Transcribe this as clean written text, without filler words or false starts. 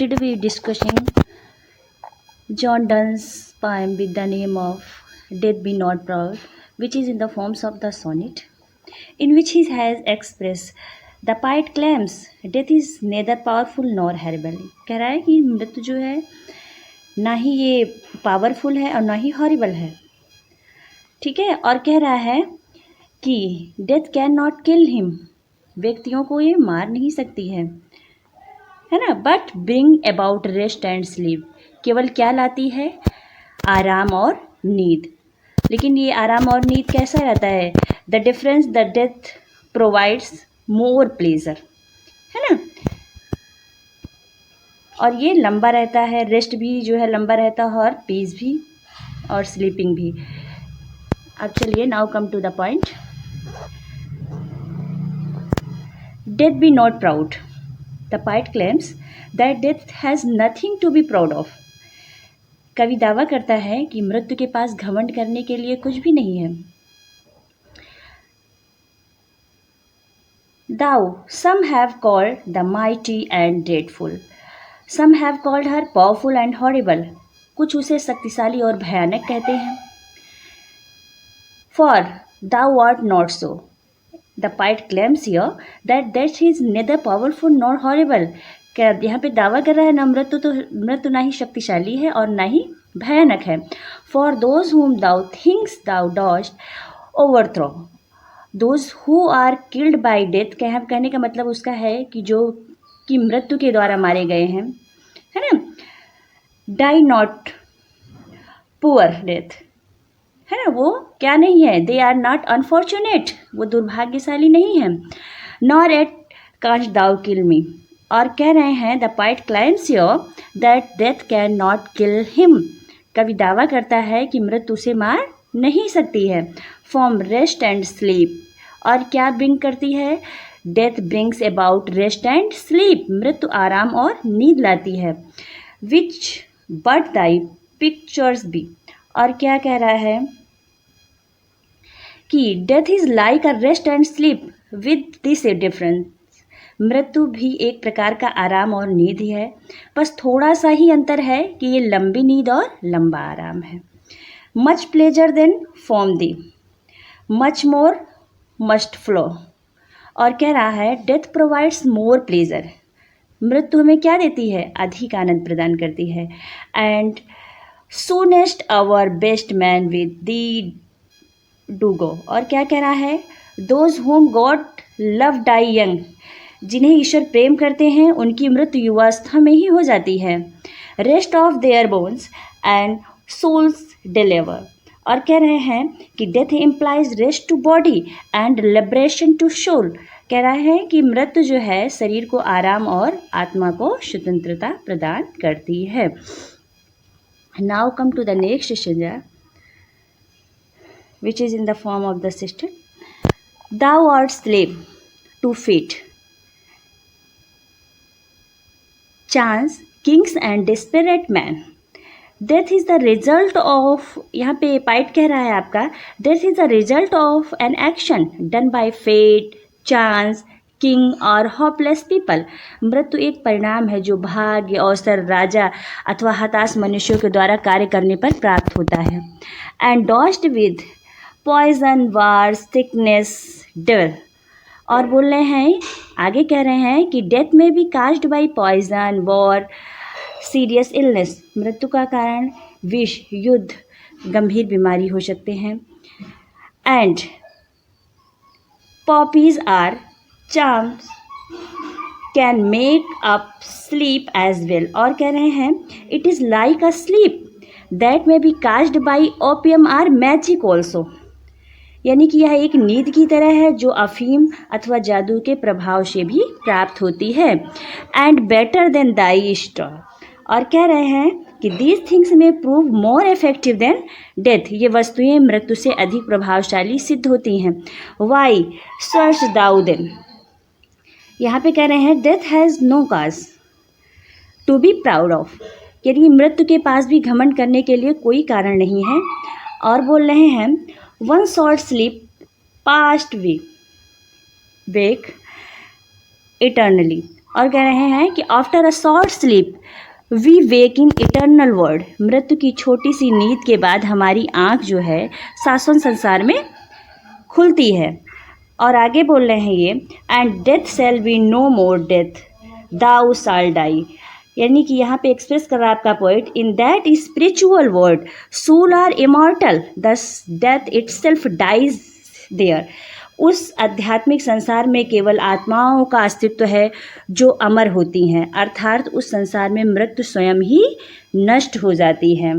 Today we discussing John Donne's poem with the name of Death Be Not Proud, which is in the forms of the sonnet, in which he has expressed the poet claims death is neither powerful nor horrible. कह रहा है कि मृत्यु जो है ना ही ये powerful है और ना ही हॉरिबल है, ठीक है। और कह रहा है कि death can not kill him, व्यक्तियों को ये मार नहीं सकती है ना, but bring about rest and sleep, केवल क्या लाती है, आराम और नींद। लेकिन ये आराम और नींद कैसा रहता है, the difference the death provides more pleasure, है ना। और ये लंबा रहता है, रेस्ट भी जो है लंबा रहता है और पीस भी और स्लीपिंग भी। अब चलिए now come to the point. Death be not proud, the poet claims that death has nothing to be proud of. कवि दावा करता है कि मृत्यु के पास घमंड करने के लिए कुछ भी नहीं है। Thou, some have called the mighty and dreadful, some have called her powerful and horrible, कुछ उसे शक्तिशाली और भयानक कहते हैं। For thou art not so. The poet claims here that death is neither powerful nor horrible. क्या यहाँ पे दावा कर रहा है ना, मृत्यु ना ही शक्तिशाली है और ना ही भयानक है। For those whom thou thinks thou dost overthrow, those who are killed by death, कहने का मतलब उसका है कि जो कि मृत्यु के द्वारा मारे गए हैं, है ना। Die not poor death, है ना, वो क्या नहीं है, दे आर नॉट अनफॉर्चुनेट, वो दुर्भाग्यशाली नहीं है। नॉर एट कास्ट दाउ किल मी, और कह रहे हैं the poet climbs here that death can not kill him, कवि दावा करता है कि मृत्यु उसे मार नहीं सकती है। फ्रॉम रेस्ट एंड स्लीप, और क्या ब्रिंग करती है, death brings about rest and sleep, मृत्यु आराम और नींद लाती है। विच बट दाई पिक्चर्स बी, और क्या कह रहा है कि death is like a rest and sleep with this difference, मृत्यु भी एक प्रकार का आराम और नींद ही है, बस थोड़ा सा ही अंतर है कि ये लंबी नींद और लंबा आराम है। Much pleasure then from thee, much more must flow, और कह रहा है डेथ प्रोवाइड्स मोर प्लेजर, मृत्यु हमें क्या देती है, अधिक आनंद प्रदान करती है। And soonest our best men with thee do go, और क्या कह रहा है, those whom god love die young, जिन्हें ईश्वर प्रेम करते हैं उनकी मृत्यु युवावस्था में ही हो जाती है। Rest of their bones and souls deliver, और कह रहे हैं कि death implies rest to body and liberation to soul, कह रहा है कि मृत्यु जो है शरीर को आराम और आत्मा को स्वतंत्रता प्रदान करती है। Now come to the next stanza which is in the form of the sister. Thou art slave to fate, chance, kings and desperate man. Death is the result of, यहाँ पे पाइट कह रहा है आपका, death is the result of an action done by fate, chance, king और hopeless people, मृत्यु एक परिणाम है जो भाग्य, अवसर, राजा अथवा हताश मनुष्यों के द्वारा कार्य करने पर प्राप्त होता है। And dosed with poison, war, sickness, death, और बोल रहे हैं आगे कह रहे हैं कि डेथ में भी caused by poison, war, serious illness, मृत्यु का कारण विष, युद्ध, गंभीर बीमारी हो सकते हैं। And poppies or charms can make up sleep as well, और कह रहे हैं it is like a sleep that may be caused by opium or magic also, यानी कि यह एक नींद की तरह है जो अफीम अथवा जादू के प्रभाव से भी प्राप्त होती है। And better than thy store, और कह रहे हैं कि these things may prove more effective than death, ये वस्तुएं मृत्यु से अधिक प्रभावशाली सिद्ध होती हैं। वाई सर्च दाउ देन, यहाँ पे कह रहे हैं death has no cause to be proud of, यानी मृत्यु के पास भी घमंड करने के लिए कोई कारण नहीं है। और बोल रहे हैं one short sleep past we wake eternally, और कह रहे हैं कि after a short sleep we wake in eternal world, मृत्यु की छोटी सी नींद के बाद हमारी आँख जो है शाश्वत संसार में खुलती है। और आगे बोल रहे हैं ये, and death shall be no more death thou shall die, यानी कि यहाँ पे एक्सप्रेस कर रहा है आपका poet, in that spiritual world soul are immortal thus death itself dies there, उस आध्यात्मिक संसार में केवल आत्माओं का अस्तित्व है जो अमर होती हैं, अर्थात उस संसार में मृत्यु स्वयं ही नष्ट हो जाती है।